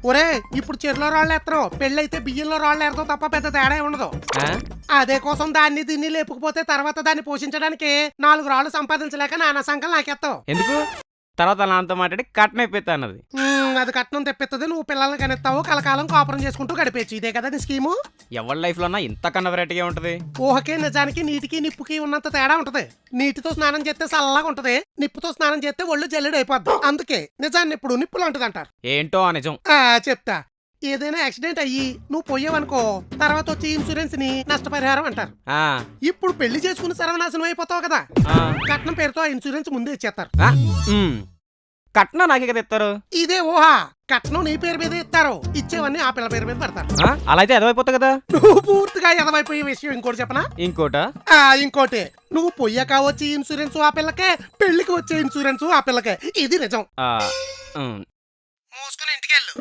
ఒరే ఇప్పుడు చెరులో రాళ్ళు ఎత్తరు, పెళ్ళైతే బియ్యంలో రాళ్ళు ఎడతావు తప్ప పెద్ద తేడా ఉండదు. ఆ? అదే కోసం దాన్ని దీన్ని లేపుకుపోతే తర్వాత దాన్ని పోషించడానికి 4 రాళ్ళు సంపాదించలేక నానా సంకలు నాకెత్తావు. ఎందుకు? తర్వాత నాన్నతో మాట్లాడి కట్నం అయిపోతా అన్నది. అది కట్నం తెప్పిస్తుంది, నువ్వు పిల్లల్ని కనెత్తావు, కలకాలం కాపురం చేసుకుంటూ గడిపేచ్చు. ఇదే కదా నీ స్కీము. ఎవరి లైఫ్ లోనా ఇంతకన్నా వెరైటీగా ఉంటది. ఊహకే నిజానికి నీటికి నిప్పుకి ఉన్నంత తేడా ఉంటది. నీటితో స్నానం చేస్తే చల్లగా ఉంటది, నిప్పుతో స్నానం చేస్తే ఒళ్ళు జల్లెడు అయిపోద్ది. అందుకే నిజాన్ని ఇప్పుడు నిప్పులు అంటది అంటారు. ఏంటో ఆ నిజం. చెప్తా. ఏదైనా యాక్సిడెంట్ అయ్యి నువ్వు పోయావనుకో, తర్వాత వచ్చి ఇన్సూరెన్స్ ని నష్టపరిహారం అంటారు. ఆ, ఇప్పుడు పెళ్లి చేసుకుని సర్వనాశనం అయిపోతావు కదా, ఆ, కట్నం పేరుతో ఆ ఇన్సూరెన్స్ ముందే ఇచ్చేస్తారు. ఆ, కట్నం నాకే కదా ఇస్తారు. ఇదే ఊహ. కట్నం నీ పేరు మీద ఇస్తారు, ఇచ్చేవన్నీ ఆ పిల్ల పేరు మీద పెడతారు. అలా అయితే అదైపోతా కదా. నువ్వు పూర్తిగా ఎదవైపోయే విషయం ఇంకోటి చెప్పనా? ఇంకోట ఇంకోటి, నువ్వు పొయ్యాక వచ్చే ఇన్సూరెన్స్ ఆ పిల్లకే, పెళ్లికి వచ్చే ఇన్సూరెన్స్ ఆ పిల్లకే. ఇది నిజం. ఉమ్. మూసుకుని ఇంటికి వెళ్ళు.